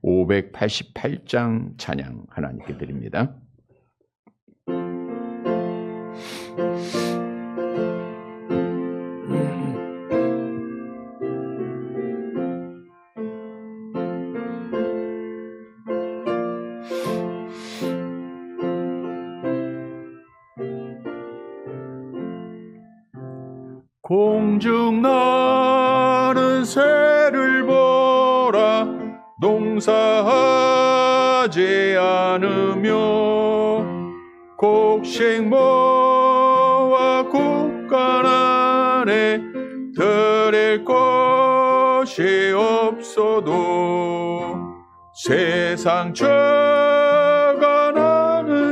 588장 찬양 하나님께 드립니다. 공중 나는 새를 보라 농사하지 않으며 곡식 모아 곡간 안에 들일 것이 없어도 세상 저간하는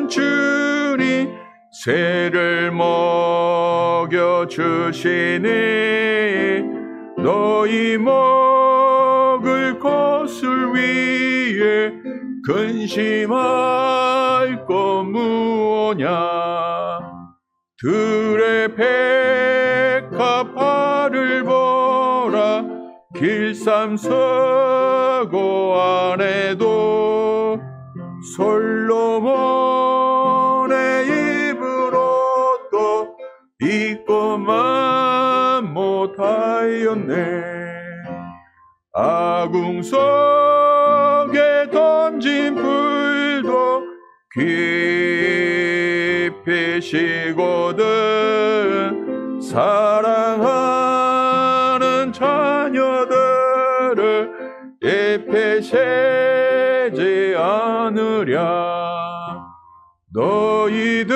주니 새를 먹여주시니 너희 먹을 것을 위해 근심할 것 무엇냐. 들의 백합화를 보라 길쌈서고 안에도 솔로몬의 입은 옷도 입고만 못하였네. 아궁 속에 던진 불도 깊이 쉬거든 사랑하는 자녀들을 잎에 새지 않으랴. 너희들은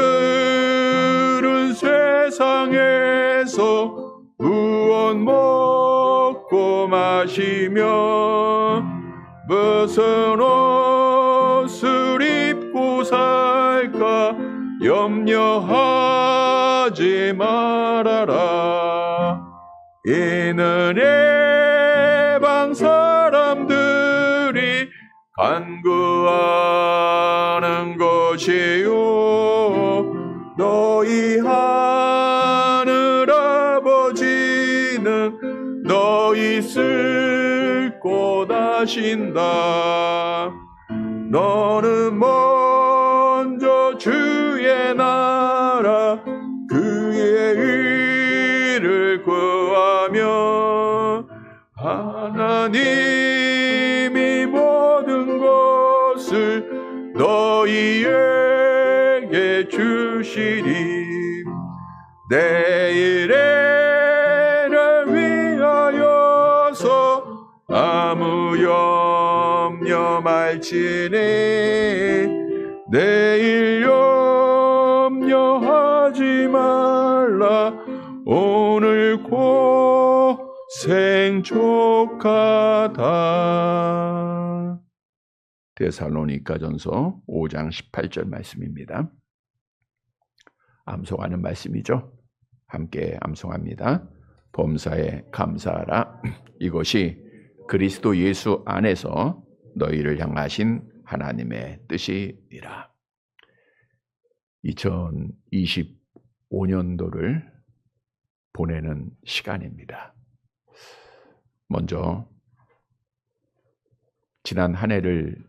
세상에서 무엇 먹고 마시며 무슨 옷을 입고 살까 염려하지 말아라. 이는 이방 사람들이 간구하는 것이요 너희 하늘 아버지는 너희 쓸 곳 아신다. 너는 먼저 주의 나라 그의 의를 구하며 하나님이 모든 것을 너희에게 주시리. 내일을 위하여서 아무 염려 말지니 내일 염려하지 말라. 오늘 고생 족하다. 데살로니가전서 5장 18절 말씀입니다. 암송하는 말씀이죠. 함께 암송합니다. 범사에 감사하라. 이것이 그리스도 예수 안에서 너희를 향하신 하나님의 뜻이니라. 2025년도를 보내는 시간입니다. 먼저 지난 한 해를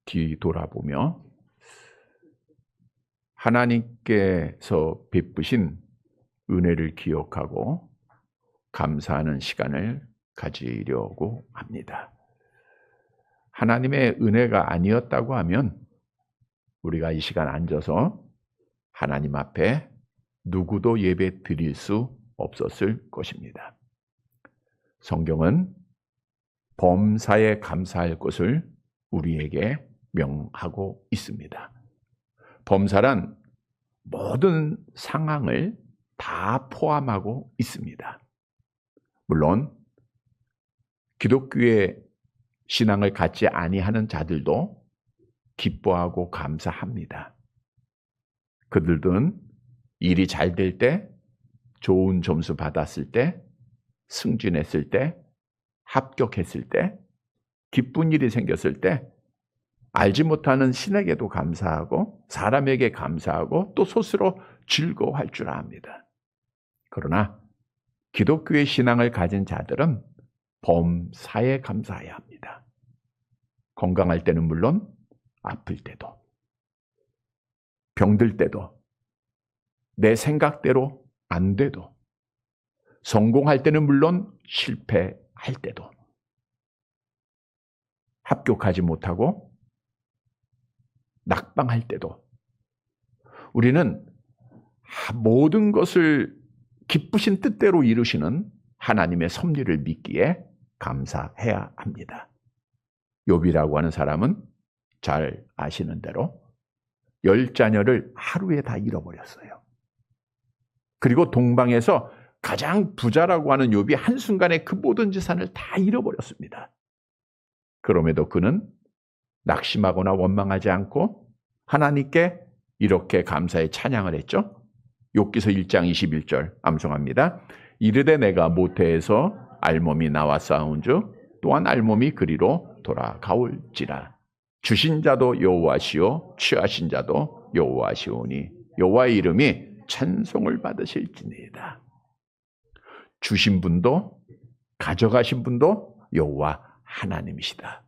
뒤돌아보며 하나님께서 베푸신 은혜를 기억하고 감사하는 시간을 가지려고 합니다. 하나님의 은혜가 아니었다고 하면 우리가 이 시간 앉아서 하나님 앞에 누구도 예배 드릴 수 없었을 것입니다. 성경은 범사에 감사할 것을 우리에게 명하고 있습니다. 범사란 모든 상황을 다 포함하고 있습니다. 물론 기독교의 신앙을 갖지 아니하는 자들도 기뻐하고 감사합니다. 그들은 일이 잘 될 때, 좋은 점수 받았을 때, 승진했을 때, 합격했을 때, 기쁜 일이 생겼을 때 알지 못하는 신에게도 감사하고 사람에게 감사하고 또 스스로 즐거워할 줄 압니다. 그러나 기독교의 신앙을 가진 자들은 범사에 감사해야 합니다. 건강할 때는 물론 아플 때도, 병들 때도, 내 생각대로 안 돼도, 성공할 때는 물론 실패할 때도, 합격하지 못하고 낙방할 때도 우리는 모든 것을 기쁘신 뜻대로 이루시는 하나님의 섭리를 믿기에 감사해야 합니다. 욥이라고 하는 사람은 잘 아시는 대로 10자녀를 하루에 다 잃어버렸어요. 그리고 동방에서 가장 부자라고 하는 욥이 한순간에 그 모든 재산을 다 잃어버렸습니다. 그럼에도 그는 낙심하거나 원망하지 않고 하나님께 이렇게 감사의 찬양을 했죠. 욥기서 1장 21절 암송합니다. 이르되 내가 모태에서 알몸이 나와 싸운즉 또한 알몸이 그리로 돌아가올지라. 주신 자도 여호와시오 취하신 자도 여호와시오니 여호와의 이름이 찬송을 받으실지니이다. 주신 분도 가져가신 분도 여호와 하나님이시다.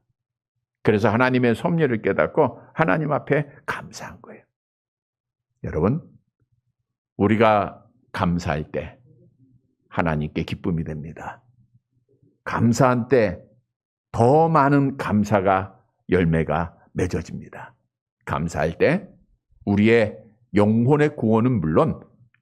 그래서 하나님의 섭리를 깨닫고 하나님 앞에 감사한 거예요. 여러분, 우리가 감사할 때 하나님께 기쁨이 됩니다. 감사한 때 더 많은 감사가 열매가 맺어집니다. 감사할 때 우리의 영혼의 구원은 물론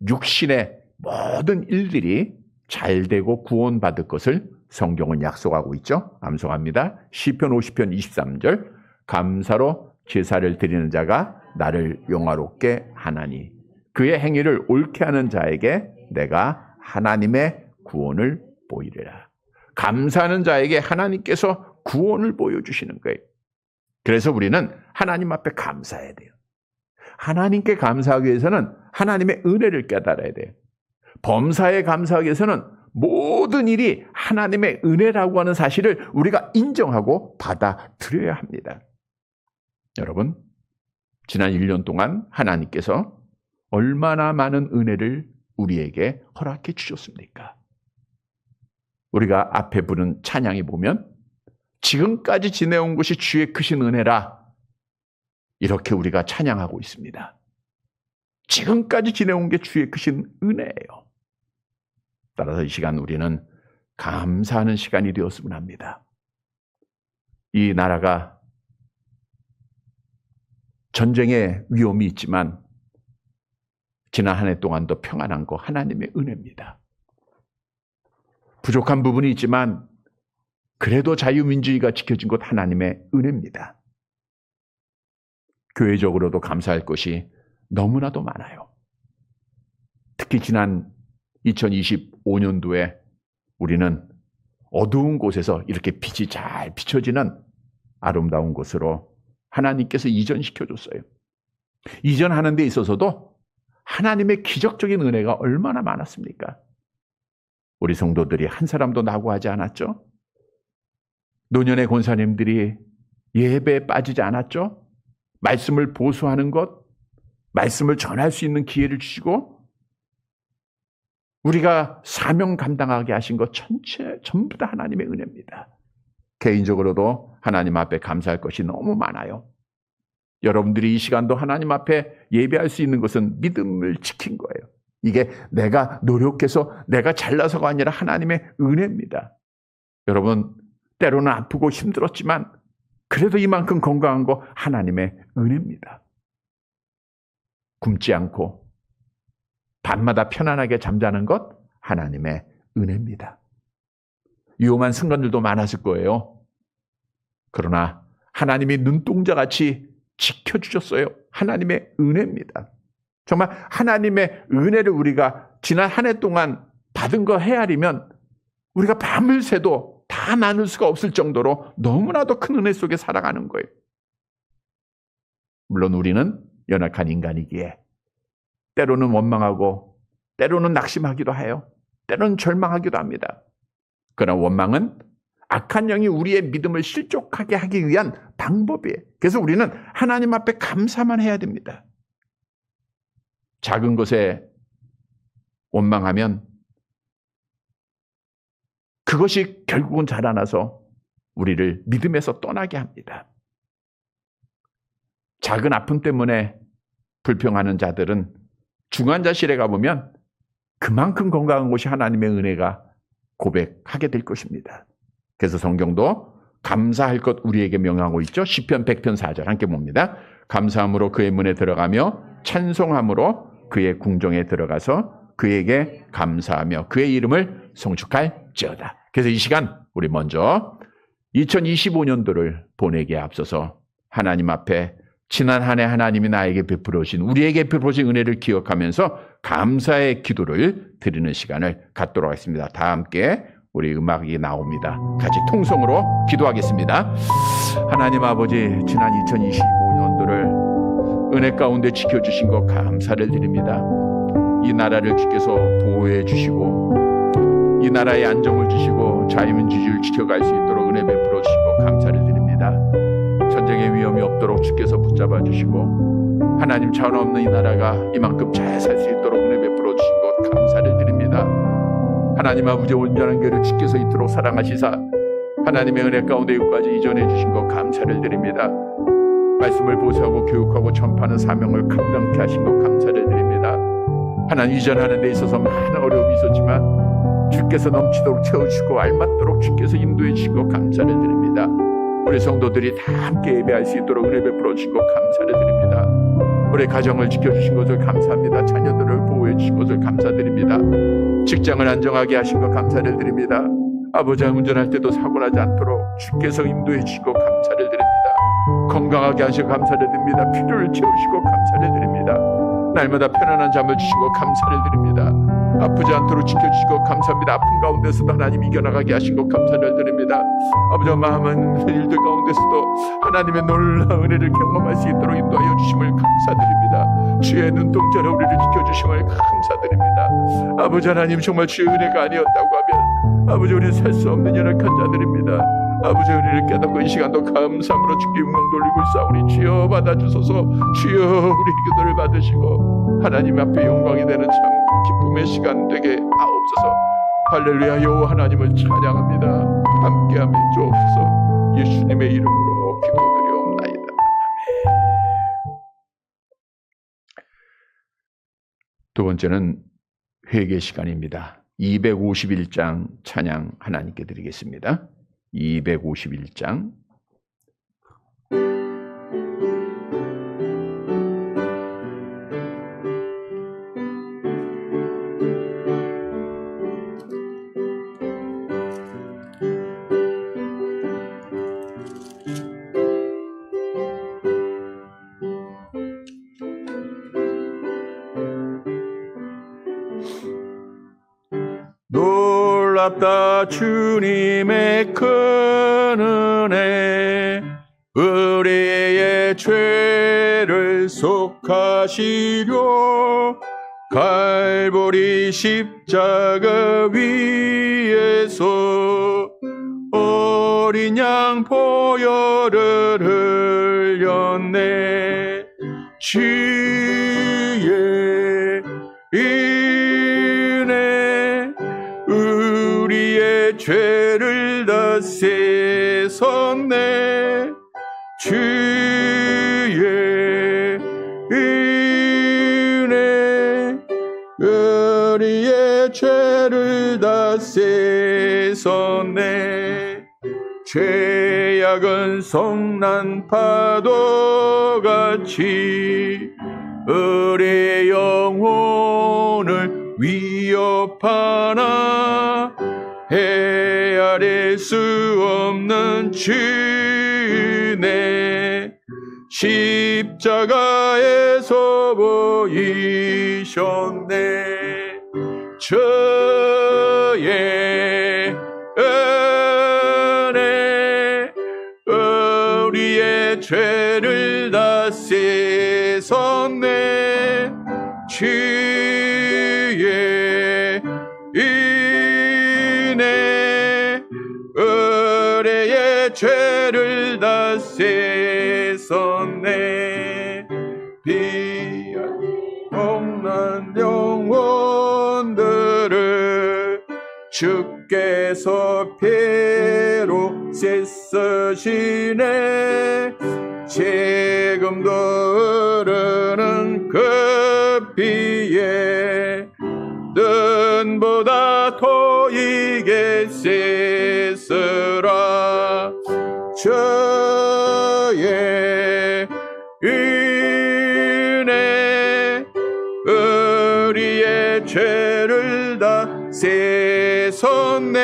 육신의 모든 일들이 잘 되고 구원받을 것을 성경은 약속하고 있죠. 암송합니다. 시편 50편 23절 감사로 제사를 드리는 자가 나를 영화롭게 하나니 그의 행위를 옳게 하는 자에게 내가 하나님의 구원을 보이리라. 감사하는 자에게 하나님께서 구원을 보여주시는 거예요. 그래서 우리는 하나님 앞에 감사해야 돼요. 하나님께 감사하기 위해서는 하나님의 은혜를 깨달아야 돼요. 범사에 감사하기 위해서는 모든 일이 하나님의 은혜라고 하는 사실을 우리가 인정하고 받아들여야 합니다. 여러분, 지난 1년 동안 하나님께서 얼마나 많은 은혜를 우리에게 허락해 주셨습니까? 우리가 앞에 부른 찬양이 보면 지금까지 지내온 것이 주의 크신 은혜라 이렇게 우리가 찬양하고 있습니다. 지금까지 지내온 게 주의 크신 은혜예요. 따라서 이 시간 우리는 감사하는 시간이 되었으면 합니다. 이 나라가 전쟁의 위험이 있지만 지난 한 해 동안도 평안한 거 하나님의 은혜입니다. 부족한 부분이 있지만 그래도 자유민주주의가 지켜진 것 하나님의 은혜입니다. 교회적으로도 감사할 것이 너무나도 많아요. 특히 지난 2025년도에 우리는 어두운 곳에서 이렇게 빛이 잘 비춰지는 아름다운 곳으로 하나님께서 이전시켜줬어요. 이전하는 데 있어서도 하나님의 기적적인 은혜가 얼마나 많았습니까? 우리 성도들이 한 사람도 낙오하지 않았죠? 노년의 권사님들이 예배에 빠지지 않았죠? 말씀을 보수하는 것, 말씀을 전할 수 있는 기회를 주시고 우리가 사명 감당하게 하신 것 전부 다 하나님의 은혜입니다. 개인적으로도 하나님 앞에 감사할 것이 너무 많아요. 여러분들이 이 시간도 하나님 앞에 예배할 수 있는 것은 믿음을 지킨 거예요. 이게 내가 노력해서 내가 잘나서가 아니라 하나님의 은혜입니다. 여러분, 때로는 아프고 힘들었지만 그래도 이만큼 건강한 거 하나님의 은혜입니다. 굶지 않고 밤마다 편안하게 잠자는 것 하나님의 은혜입니다. 위험한 순간들도 많았을 거예요. 그러나 하나님이 눈동자같이 지켜주셨어요. 하나님의 은혜입니다. 정말 하나님의 은혜를 우리가 지난 한 해 동안 받은 거 헤아리면 우리가 밤을 새도 다 나눌 수가 없을 정도로 너무나도 큰 은혜 속에 살아가는 거예요. 물론 우리는 연약한 인간이기에 때로는 원망하고 때로는 낙심하기도 해요. 때로는 절망하기도 합니다. 그러나 원망은 악한 영이 우리의 믿음을 실족하게 하기 위한 방법이에요. 그래서 우리는 하나님 앞에 감사만 해야 됩니다. 작은 것에 원망하면 그것이 결국은 자라나서 우리를 믿음에서 떠나게 합니다. 작은 아픔 때문에 불평하는 자들은 중환자실에 가보면 그만큼 건강한 곳이 하나님의 은혜가 고백하게 될 것입니다. 그래서 성경도 감사할 것 우리에게 명하고 있죠. 시편 100편 4절 함께 봅니다. 감사함으로 그의 문에 들어가며 찬송함으로 그의 궁정에 들어가서 그에게 감사하며 그의 이름을 송축할지어다. 그래서 이 시간 우리 먼저 2025년도를 보내기에 앞서서 하나님 앞에 지난 한 해 하나님이 나에게 베풀어 주신 우리에게 베풀어 주신 은혜를 기억하면서 감사의 기도를 드리는 시간을 갖도록 하겠습니다. 다 함께 우리 음악이 나옵니다. 같이 통성으로 기도하겠습니다. 하나님 아버지, 지난 2025년도를 은혜 가운데 지켜주신 것 감사를 드립니다. 이 나라를 주께서 보호해 주시고 이 나라에 안정을 주시고 자유민주주의를 지켜갈 수 있도록 은혜 베풀어 주시고 감사를 드립니다. 전쟁의 위험이 없도록 주께서 붙잡아 주시고 하나님 차원 없는 이 나라가 이만큼 잘 살 수 있도록 은혜 베풀어 주신 것 감사를 드립니다. 하나님 아버지 온전한 교회를 주께서 이토록 사랑하시사 하나님의 은혜 가운데 이까지 이전해 주신 것 감사를 드립니다. 말씀을 보수하고 교육하고 전파하는 사명을 감당케 하신 것 감사를 드립니다. 하나님 이전하는 데 있어서 많은 어려움이 있었지만 주께서 넘치도록 채워주시고 알맞도록 주께서 인도해 주시고 감사를 드립니다. 우리 성도들이 다 함께 예배할 수 있도록 은혜 베풀어 주신 것 감사를 드립니다. 우리 가정을 지켜주신 것을 감사합니다. 자녀들을 보호해 주신 것을 감사드립니다. 직장을 안정하게 하신 것 감사를 드립니다. 아버지가 운전할 때도 사고나지 않도록 주께서 인도해 주시고 감사를 드립니다. 건강하게 하시고 감사를 드립니다. 필요를 채우시고 감사를 드립니다. 날마다 편안한 잠을 주시고 감사를 드립니다. 아프지 않도록 지켜주시고 감사합니다. 아픈 가운데서도 하나님 이겨나가게 하신 것 감사를 드립니다. 아버지 많은 일들 가운데서도 하나님의 놀라운 은혜를 경험할 수 있도록 인도하여 주심을 감사드립니다. 주의 눈동자로 우리를 지켜주심을 감사드립니다. 아버지 하나님 정말 주의 은혜가 아니었다고 하면 아버지 우리는 살 수 없는 연약한 자들입니다. 아버지 은혜를 깨닫고 이 시간도 감사함으로 주께 영광 돌리고 있사오니 주여 받아주소서. 주여 우리 기도를 받으시고 하나님 앞에 영광이 되는 참 기쁨의 시간 되게 하옵소서. 할렐루야. 여호와 하나님을 찬양합니다. 함께하며 주옵소서. 예수님의 이름으로 기도드리옵나이다. 아멘. 두 번째는 회개 시간입니다. 251장 찬양 하나님께 드리겠습니다. 251장 놀랍다 주님의 큰 은혜 우리의 죄를 속하시려 갈보리 십자가 위에서 어린 양 보혈을 흘렸네. 주의 은혜 우리의 죄를 다 씻었네. 주의 은혜 우리의 죄를 다 씻었네. 죄악은 성난 파도같이 우리 영혼을 위협하나 헤아릴 수 없는 주네. 십자가에서 보이셨네. 저의 은혜 우리의 죄를 다 씻었네. 주의 은혜 우리의 죄를 다 씻었네. 비안 없는 영혼들을 주께서 피로 씻으시네. 지금도 흐르는 그 피에 눈보다 고이게 씻으라. 주의 은혜 우리의 죄를 다 씻었네.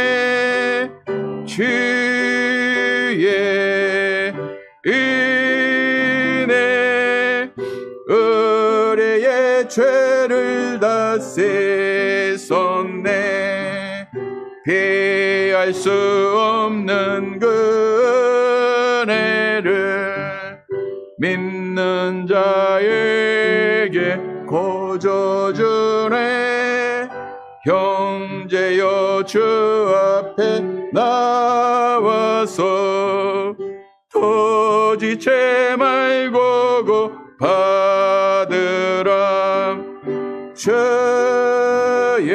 주의 은혜 우리의 죄를 다 씻었네. 피할 수 없는 그 은혜를 믿는 자에게 거저주네. 형제여 주 앞에 나와서 토지채 말고 받으라. 주의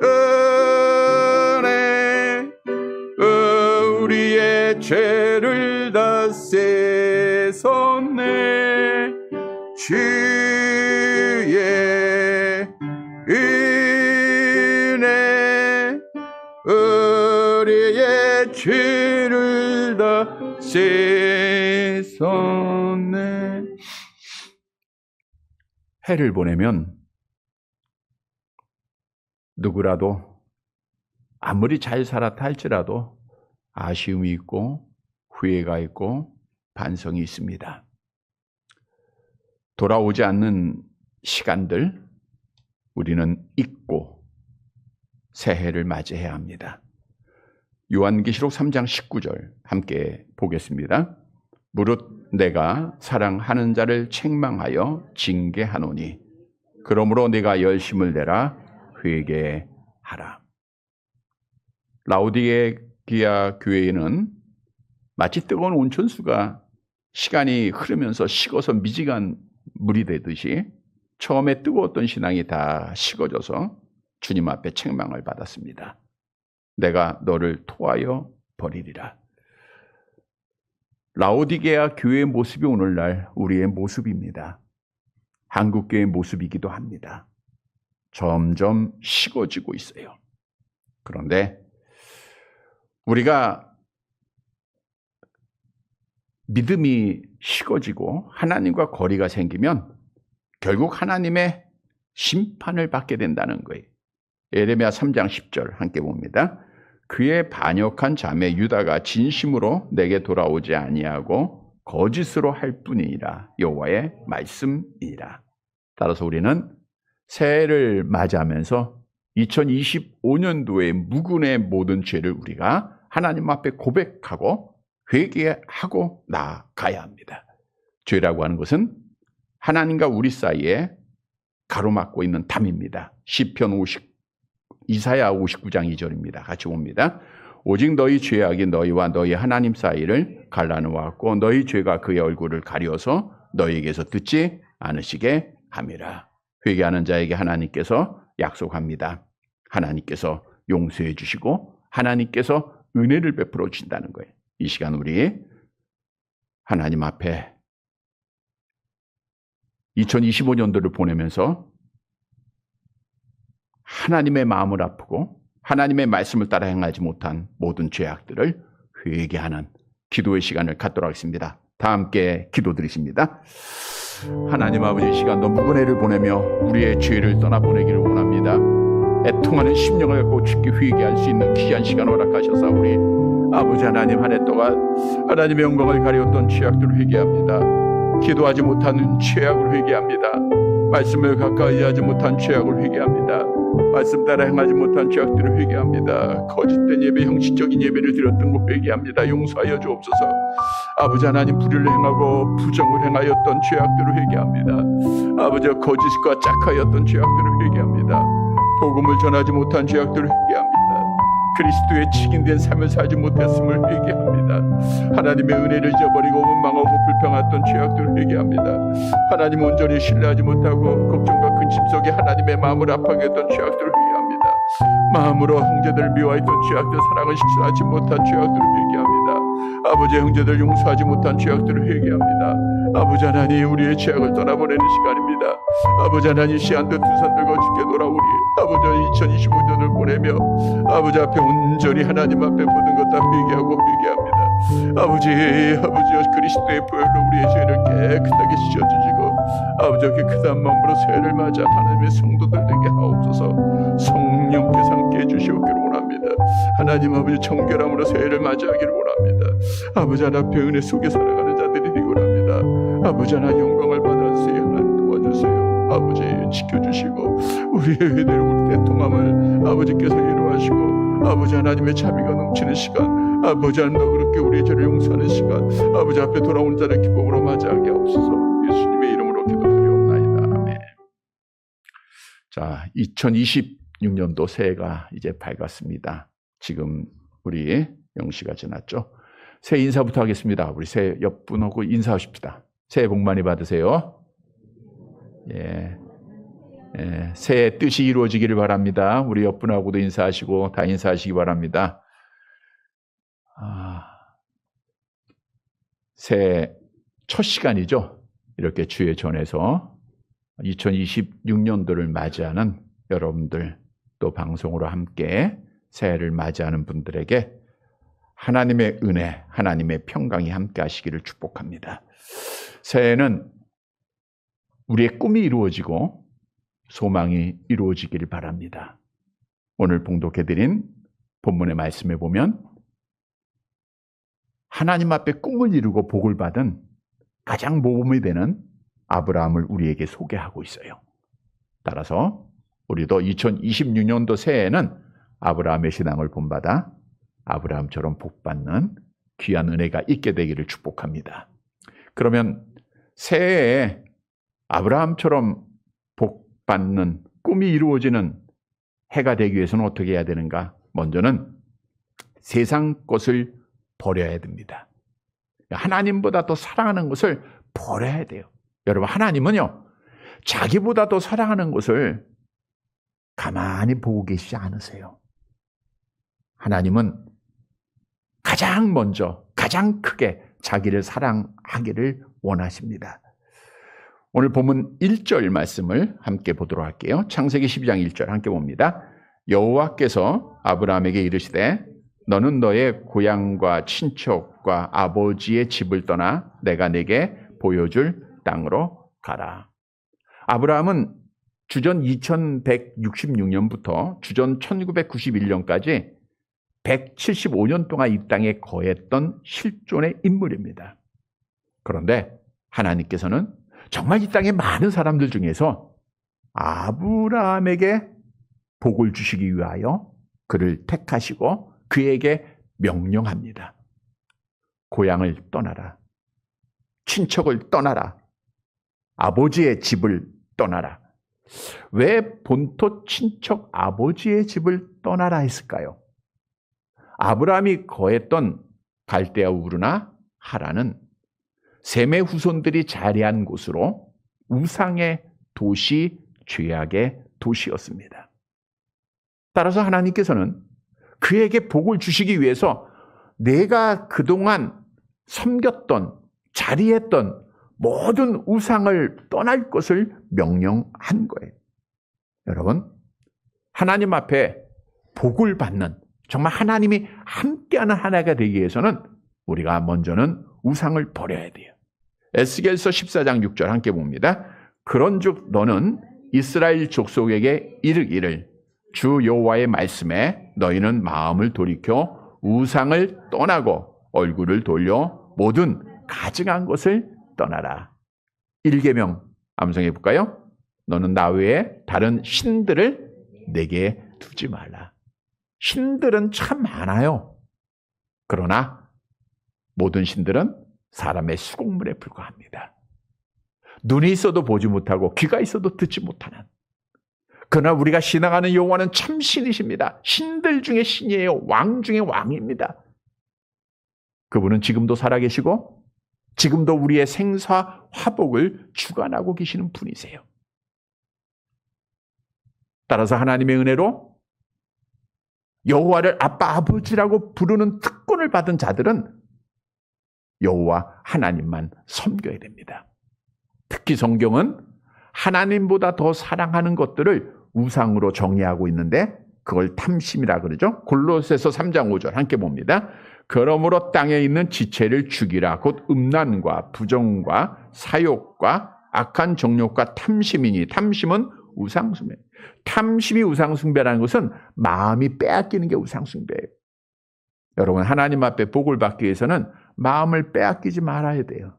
은혜 우리의 죄를 다 씻었네. 주의 은혜 우리의 죄를 다 씻었네. 해를 보내면 누구라도 아무리 잘 살았다 할지라도 아쉬움이 있고 후회가 있고 반성이 있습니다. 돌아오지 않는 시간들 우리는 잊고 새해를 맞이해야 합니다. 요한계시록 3장 19절 함께 보겠습니다. 무릇 내가 사랑하는 자를 책망하여 징계하노니 그러므로 네가 열심을 내라 회개하라. 라오디게아 교회에는 마치 뜨거운 온천수가 시간이 흐르면서 식어서 미지간 물이 되듯이 처음에 뜨거웠던 신앙이 다 식어져서 주님 앞에 책망을 받았습니다. 내가 너를 토하여 버리리라. 라오디게아 교회의 모습이 오늘날 우리의 모습입니다. 한국교회의 모습이기도 합니다. 점점 식어지고 있어요. 그런데 우리가 믿음이 식어지고 하나님과 거리가 생기면 결국 하나님의 심판을 받게 된다는 거예요. 예레미야 3장 10절 함께 봅니다. 그의 반역한 자매 유다가 진심으로 내게 돌아오지 아니하고 거짓으로 할 뿐이니라. 여호와의 말씀이라. 따라서 우리는 새해를 맞이하면서 2025년도의 무군의 모든 죄를 우리가 하나님 앞에 고백하고 회개하고 나아가야 합니다. 죄라고 하는 것은 하나님과 우리 사이에 가로막고 있는 담입니다. 이사야 59장 2절입니다. 같이 봅니다. 오직 너희 죄악이 너희와 너희 하나님 사이를 갈라놓았고 너희 죄가 그의 얼굴을 가려서 너희에게서 듣지 않으시게 함이라. 회개하는 자에게 하나님께서 약속합니다. 하나님께서 용서해 주시고 하나님께서 은혜를 베풀어 주신다는 거예요. 이 시간 우리 하나님 앞에 2025년도를 보내면서 하나님의 마음을 아프고 하나님의 말씀을 따라 행하지 못한 모든 죄악들을 회개하는 기도의 시간을 갖도록 하겠습니다. 다 함께 기도드리십니다. 하나님 아버지, 이 시간도 무근해를 보내며 우리의 죄를 떠나보내기를 원합니다. 애통하는 심령을 갖고 죽게 회개할 수 있는 귀한 시간 허락하셔서 우리 아버지 하나님 한 해 동안 하나님의 영광을 가리웠던 죄악들을 회개합니다. 기도하지 못하는 죄악을 회개합니다. 말씀을 가까이 하지 못한 죄악을 회개합니다. 말씀 따라 행하지 못한 죄악들을 회개합니다. 거짓된 예배, 형식적인 예배를 드렸던 것 회개합니다. 용서하여 주옵소서. 아버지 하나님, 불의를 행하고 부정을 행하였던 죄악들을 회개합니다. 아버지, 거짓과 짝하였던 죄악들을 회개합니다. 복음을 전하지 못한 죄악들을 회개합니다. 그리스도의 직인된 삶을 살지 못했음을 회개합니다. 하나님의 은혜를 잊어버리고 원망하고 불평했던 죄악들을 회개합니다. 하나님 온전히 신뢰하지 못하고 걱정과 근심 속에 하나님의 마음을 아파하게 했던 죄악들을 회개합니다. 마음으로 형제들을 미워했던 죄악들, 사랑을 실천하지 못한 죄악들을 회개합니다. 아버지, 형제들 용서하지 못한 죄악들을 회개합니다. 아버지 하나님, 우리의 죄악을 떠나보내는 시간입니다. 아버지 하나님, 시한도 두 손 들고 주께 돌아오리. 아버지, 2025년을 보내며 아버지 앞에 온전히 하나님 앞에 모든 것 다 회개합니다. 아버지 그리스도의 보혈로 우리의 죄를 깨끗하게 씻어주시고 아버지 깨끗한 마음으로 새해를 맞아 하나님의 성도들 되게 하옵소서. 성령께서 함께 해주시옵기를 원합니다. 하나님 아버지, 정결함으로 새해를 맞이하기를 원합니다. 아버지 하나님, 은혜 속에 살아가는 자들이 되기 원합니다. 아버지 하나님, 영광을 받아주세요. 하나님 도와주세요. 아버지 지켜주시고 우리의 회대를 우리 대통함을 아버지께서 위로하시고 아버지 하나님의 자비가 넘치는 시간, 아버지 하나님 그렇게 우리의 죄를 용서하는 시간, 아버지 앞에 돌아온 자를 기쁨으로 맞이하게 하옵소서. 예수님의 이름으로 기도드리옵나이다. 아멘. 자, 2026년도 새해가 이제 밝았습니다. 지금 우리 영시가 지났죠. 새해 인사부터 하겠습니다. 우리 새해 옆 분하고 인사하십시다. 새해 복 많이 받으세요. 새해 뜻이 이루어지기를 바랍니다. 우리 옆분하고도 인사하시고 다 인사하시기 바랍니다. 새해 첫 시간이죠. 이렇게 주의 전에서 2026년도를 맞이하는 여러분들, 또 방송으로 함께 새해를 맞이하는 분들에게 하나님의 은혜, 하나님의 평강이 함께 하시기를 축복합니다. 새해는 우리의 꿈이 이루어지고 소망이 이루어지기를 바랍니다. 오늘 봉독해드린 본문의 말씀에 보면 하나님 앞에 꿈을 이루고 복을 받은 가장 모범이 되는 아브라함을 우리에게 소개하고 있어요. 따라서 우리도 2026년도 새해에는 아브라함의 신앙을 본받아 아브라함처럼 복받는 귀한 은혜가 있게 되기를 축복합니다. 그러면 새해에 아브라함처럼 복받는 꿈이 이루어지는 해가 되기 위해서는 어떻게 해야 되는가? 먼저는 세상 것을 버려야 됩니다. 하나님보다 더 사랑하는 것을 버려야 돼요. 여러분, 하나님은요, 자기보다 더 사랑하는 것을 가만히 보고 계시지 않으세요. 하나님은 가장 먼저, 가장 크게 자기를 사랑하기를 원하십니다. 오늘 본문 1절 말씀을 함께 보도록 할게요. 창세기 12장 1절 함께 봅니다. 여호와께서 아브라함에게 이르시되 너는 너의 고향과 친척과 아버지의 집을 떠나 내가 내게 보여줄 땅으로 가라. 아브라함은 주전 2166년부터 주전 1991년까지 175년 동안 이 땅에 거했던 실존의 인물입니다. 그런데 하나님께서는 정말 이 땅의 많은 사람들 중에서 아브라함에게 복을 주시기 위하여 그를 택하시고 그에게 명령합니다. 고향을 떠나라. 친척을 떠나라. 아버지의 집을 떠나라. 왜 본토 친척 아버지의 집을 떠나라 했을까요? 아브라함이 거했던 갈대아 우르나 하란은 셈의 후손들이 자리한 곳으로 우상의 도시, 죄악의 도시였습니다. 따라서 하나님께서는 그에게 복을 주시기 위해서 내가 그동안 섬겼던, 자리했던 모든 우상을 떠날 것을 명령한 거예요. 여러분, 하나님 앞에 복을 받는, 정말 하나님이 함께하는 하나가 되기 위해서는 우리가 먼저는 우상을 버려야 돼요. 에스겔서 14장 6절 함께 봅니다. 그런즉 너는 이스라엘 족속에게 이르기를 주 여호와의 말씀에 너희는 마음을 돌이켜 우상을 떠나고 얼굴을 돌려 모든 가증한 것을 떠나라. 1계명 암송해 볼까요? 너는 나 외에 다른 신들을 내게 두지 말라. 신들은 참 많아요. 그러나 모든 신들은 사람의 수공물에 불과합니다. 눈이 있어도 보지 못하고 귀가 있어도 듣지 못하는. 그러나 우리가 신앙하는 여호와는 참 신이십니다. 신들 중에 신이에요. 왕 중에 왕입니다. 그분은 지금도 살아계시고 지금도 우리의 생사 화복을 주관하고 계시는 분이세요. 따라서 하나님의 은혜로 여호와를 아빠 아버지라고 부르는 특권을 받은 자들은 여호와 하나님만 섬겨야 됩니다. 특히 성경은 하나님보다 더 사랑하는 것들을 우상으로 정의하고 있는데 그걸 탐심이라 그러죠. 골로새서 3장 5절 함께 봅니다. 그러므로 땅에 있는 지체를 죽이라. 곧 음란과 부정과 사욕과 악한 정욕과 탐심이니. 탐심은 우상숭배. 탐심이 우상숭배라는 것은 마음이 빼앗기는 게 우상숭배예요. 여러분, 하나님 앞에 복을 받기 위해서는 마음을 빼앗기지 말아야 돼요.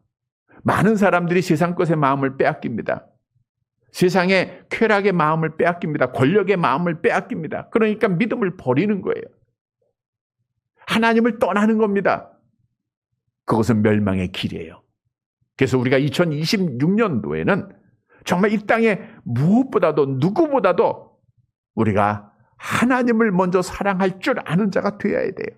많은 사람들이 세상 것에 마음을 빼앗깁니다. 세상의 쾌락의 마음을 빼앗깁니다. 권력의 마음을 빼앗깁니다. 그러니까 믿음을 버리는 거예요. 하나님을 떠나는 겁니다. 그것은 멸망의 길이에요. 그래서 우리가 2026년도에는 정말 이 땅에 무엇보다도 누구보다도 우리가 하나님을 먼저 사랑할 줄 아는 자가 되어야 돼요.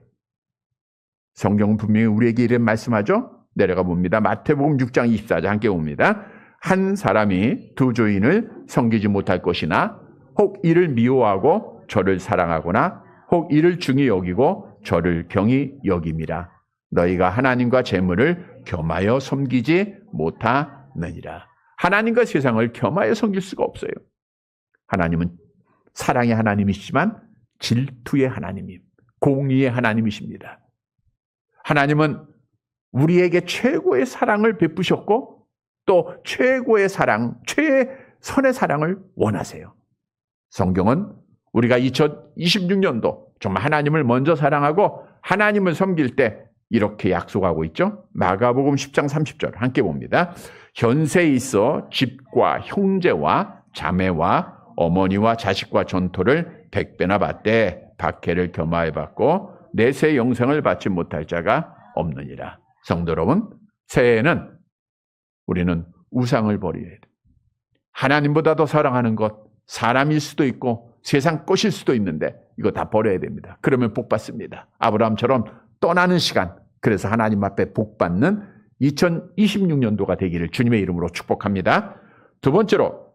성경은 분명히 우리에게 이런 말씀하죠. 내려가 봅니다. 마태복음 6장 24절 함께 봅니다. 한 사람이 두 주인을 섬기지 못할 것이나 혹 이를 미워하고 저를 사랑하거나 혹 이를 중히 여기고 저를 경히 여김이라. 너희가 하나님과 재물을 겸하여 섬기지 못하느니라. 하나님과 세상을 겸하여 섬길 수가 없어요. 하나님은 사랑의 하나님이시지만 질투의 하나님, 공의의 하나님이십니다. 하나님은 우리에게 최고의 사랑을 베푸셨고 또 최고의 사랑, 최선의 사랑을 원하세요. 성경은 우리가 2026년도 정말 하나님을 먼저 사랑하고 하나님을 섬길 때 이렇게 약속하고 있죠. 마가복음 10장 30절 함께 봅니다. 현세에 있어 집과 형제와 자매와 어머니와 자식과 전토를 100배나 받되 박해를 겸하여 받고 내세 영생을 받지 못할 자가 없느니라. 성도 여러분, 새해에는 우리는 우상을 버려야 돼요. 하나님보다 더 사랑하는 것, 사람일 수도 있고 세상 것일 수도 있는데 이거 다 버려야 됩니다. 그러면 복 받습니다. 아브라함처럼 떠나는 시간, 그래서 하나님 앞에 복 받는 2026년도가 되기를 주님의 이름으로 축복합니다. 두 번째로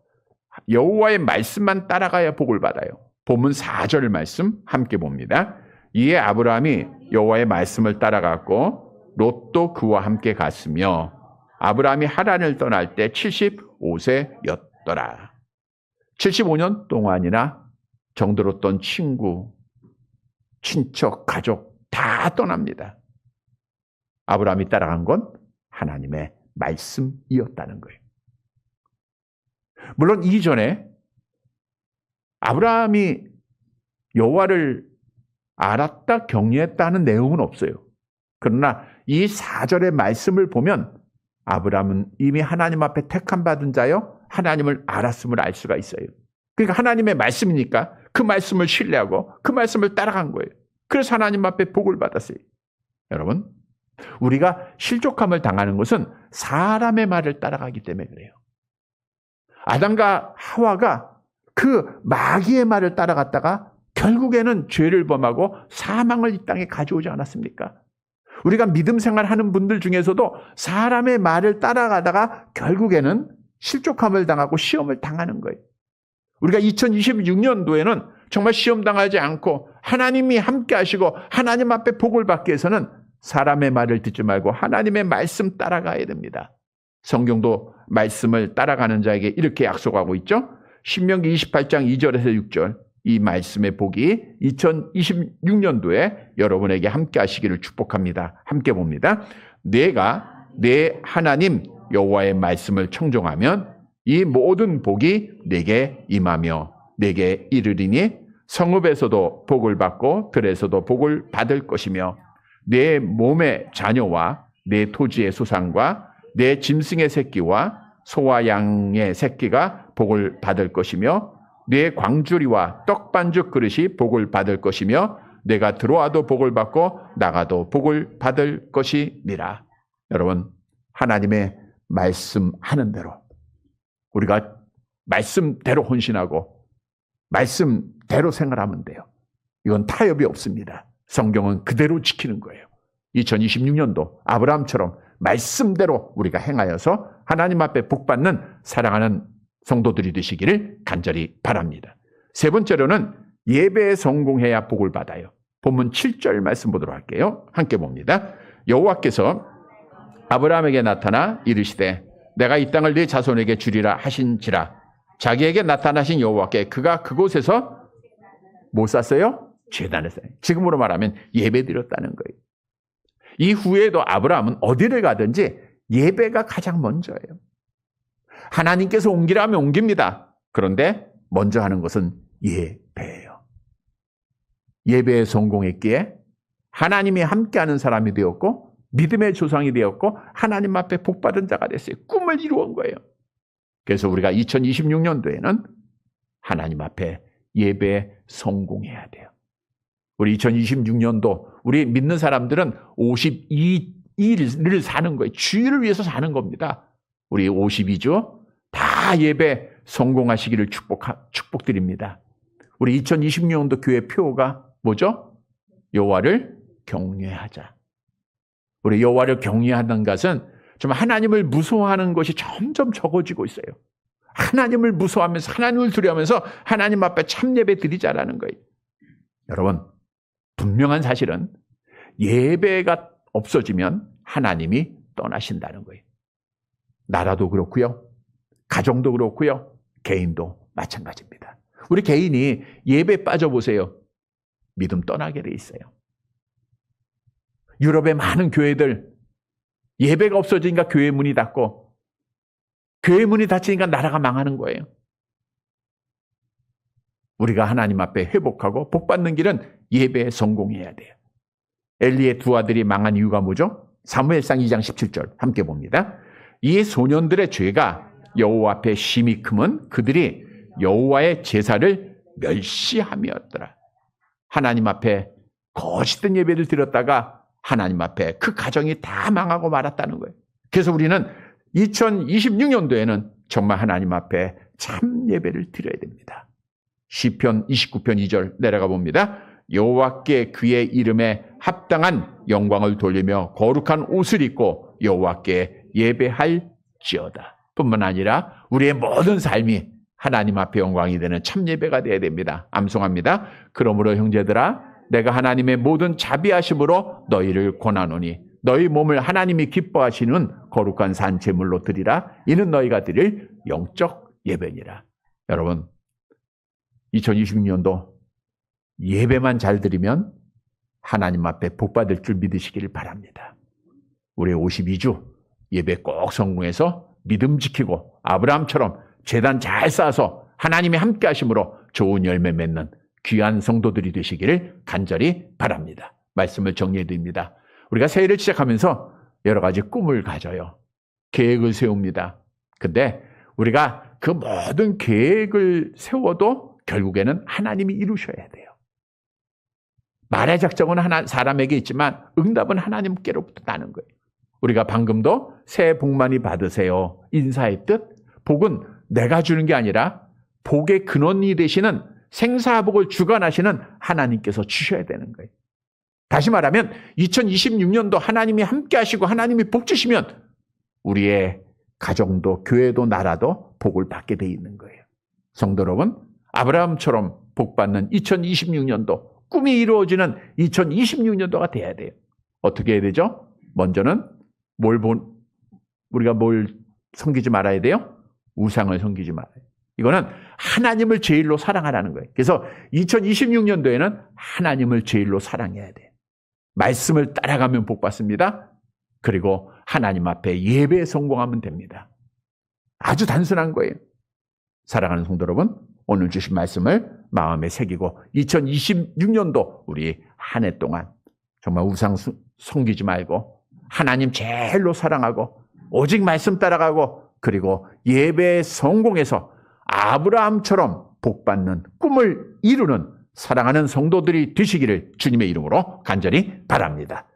여호와의 말씀만 따라가야 복을 받아요. 본문 4절 말씀 함께 봅니다. 이에 아브라함이 여호와의 말씀을 따라갔고 롯도 그와 함께 갔으며 아브라함이 하란을 떠날 때 75세였더라. 75년 동안이나 정들었던 친구, 친척, 가족 다 떠납니다. 아브라함이 따라간 건 하나님의 말씀이었다는 거예요. 물론 이전에 아브라함이 여호와를 알았다, 경외했다는 내용은 없어요. 그러나 이 4절의 말씀을 보면 아브라함은 이미 하나님 앞에 택함 받은 자요, 하나님을 알았음을 알 수가 있어요. 그러니까 하나님의 말씀이니까 그 말씀을 신뢰하고 그 말씀을 따라간 거예요. 그래서 하나님 앞에 복을 받았어요. 여러분, 우리가 실족함을 당하는 것은 사람의 말을 따라가기 때문에 그래요. 아담과 하와가 그 마귀의 말을 따라갔다가 결국에는 죄를 범하고 사망을 이 땅에 가져오지 않았습니까? 우리가 믿음 생활하는 분들 중에서도 사람의 말을 따라가다가 결국에는 실족함을 당하고 시험을 당하는 거예요. 우리가 2026년도에는 정말 시험 당하지 않고 하나님이 함께 하시고 하나님 앞에 복을 받기 위해서는 사람의 말을 듣지 말고 하나님의 말씀 따라가야 됩니다. 성경도 말씀을 따라가는 자에게 이렇게 약속하고 있죠. 신명기 28장 2절에서 6절, 이 말씀의 복이 2026년도에 여러분에게 함께 하시기를 축복합니다. 함께 봅니다. 내가 내 하나님 여호와의 말씀을 청종하면 이 모든 복이 내게 임하며 내게 이르리니 성읍에서도 복을 받고 들에서도 복을 받을 것이며 내 몸의 자녀와 내 토지의 소산과 내 짐승의 새끼와 소와 양의 새끼가 복을 받을 것이며 내 광주리와 떡반죽 그릇이 복을 받을 것이며 내가 들어와도 복을 받고 나가도 복을 받을 것이니라. 여러분, 하나님의 말씀하는 대로 우리가 말씀대로 헌신하고 말씀대로 생활하면 돼요. 이건 타협이 없습니다. 성경은 그대로 지키는 거예요. 2026년도 아브라함처럼 말씀대로 우리가 행하여서 하나님 앞에 복받는 사랑하는 성도들이 되시기를 간절히 바랍니다. 세 번째로는 예배에 성공해야 복을 받아요. 본문 7절 말씀 보도록 할게요. 함께 봅니다. 여호와께서 아브라함에게 나타나 이르시되 내가 이 땅을 네 자손에게 주리라 하신지라. 자기에게 나타나신 여호와께 그가 그곳에서 뭐 쌌어요? 제단을 쌓아요. 지금으로 말하면 예배 드렸다는 거예요. 이후에도 아브라함은 어디를 가든지 예배가 가장 먼저예요. 하나님께서 옮기라 하면 옮깁니다. 그런데 먼저 하는 것은 예배예요. 예배에 성공했기에 하나님이 함께하는 사람이 되었고 믿음의 조상이 되었고 하나님 앞에 복받은 자가 됐어요. 꿈을 이루은 거예요. 그래서 우리가 2026년도에는 하나님 앞에 예배에 성공해야 돼요. 우리 2026년도 우리 믿는 사람들은 52일을 사는 거예요. 주일을 위해서 사는 겁니다. 우리 52주 다 예배 성공하시기를 축복드립니다. 우리 2026년도 교회 표가 뭐죠? 여호와를 경외하자. 우리 여호와를 경외하는 것은 좀 하나님을 무서워하는 것이 점점 적어지고 있어요. 하나님을 무서워하면서 하나님을 두려워하면서 하나님 앞에 참 예배 드리자라는 거예요. 여러분, 분명한 사실은 예배가 없어지면 하나님이 떠나신다는 거예요. 나라도 그렇고요. 가정도 그렇고요. 개인도 마찬가지입니다. 우리 개인이 예배에 빠져보세요. 믿음 떠나게 돼 있어요. 유럽의 많은 교회들 예배가 없어지니까 교회 문이 닫고 교회 문이 닫히니까 나라가 망하는 거예요. 우리가 하나님 앞에 회복하고 복받는 길은 예배에 성공해야 돼요. 엘리의 두 아들이 망한 이유가 뭐죠? 사무엘상 2장 17절 함께 봅니다. 이 소년들의 죄가 여호와 앞에 심히 크면 그들이 여호와의 제사를 멸시함이었더라. 하나님 앞에 거짓된 예배를 드렸다가 하나님 앞에 그 가정이 다 망하고 말았다는 거예요. 그래서 우리는 2026년도에는 정말 하나님 앞에 참 예배를 드려야 됩니다. 시편 29편 2절 내려가 봅니다. 여호와께 그의 이름에 합당한 영광을 돌리며 거룩한 옷을 입고 여호와께 예배할지어다. 뿐만 아니라 우리의 모든 삶이 하나님 앞에 영광이 되는 참 예배가 되어야 됩니다. 암송합니다. 그러므로 형제들아 내가 하나님의 모든 자비하심으로 너희를 권하노니 너희 몸을 하나님이 기뻐하시는 거룩한 산 제물로 드리라. 이는 너희가 드릴 영적 예배니라. 여러분, 2026년도 예배만 잘 드리면 하나님 앞에 복받을 줄 믿으시기를 바랍니다. 우리 52주 예배 꼭 성공해서 믿음 지키고 아브라함처럼 제단 잘 쌓아서 하나님이 함께 하심으로 좋은 열매 맺는 귀한 성도들이 되시기를 간절히 바랍니다. 말씀을 정리해 드립니다. 우리가 새해를 시작하면서 여러 가지 꿈을 가져요. 계획을 세웁니다. 근데 우리가 그 모든 계획을 세워도 결국에는 하나님이 이루셔야 돼요. 말의 작정은 사람에게 있지만 응답은 하나님께로부터 나는 거예요. 우리가 방금도 새해 복 많이 받으세요. 인사의 뜻, 복은 내가 주는 게 아니라 복의 근원이 되시는 생사복을 주관하시는 하나님께서 주셔야 되는 거예요. 다시 말하면 2026년도 하나님이 함께 하시고 하나님이 복 주시면 우리의 가정도 교회도 나라도 복을 받게 돼 있는 거예요. 성도 여러분, 아브라함처럼 복받는 2026년도 꿈이 이루어지는 2026년도가 돼야 돼요. 어떻게 해야 되죠? 먼저는 우리가 뭘 섬기지 말아야 돼요? 우상을 섬기지 말아요. 이거는 하나님을 제일로 사랑하라는 거예요. 그래서 2026년도에는 하나님을 제일로 사랑해야 돼요. 말씀을 따라가면 복 받습니다. 그리고 하나님 앞에 예배에 성공하면 됩니다. 아주 단순한 거예요. 사랑하는 성도 여러분, 오늘 주신 말씀을 마음에 새기고 2026년도 우리 한 해 동안 정말 우상 섬기지 말고 하나님 제일로 사랑하고 오직 말씀 따라가고 그리고 예배에 성공해서 아브라함처럼 복받는 꿈을 이루는 사랑하는 성도들이 되시기를 주님의 이름으로 간절히 바랍니다.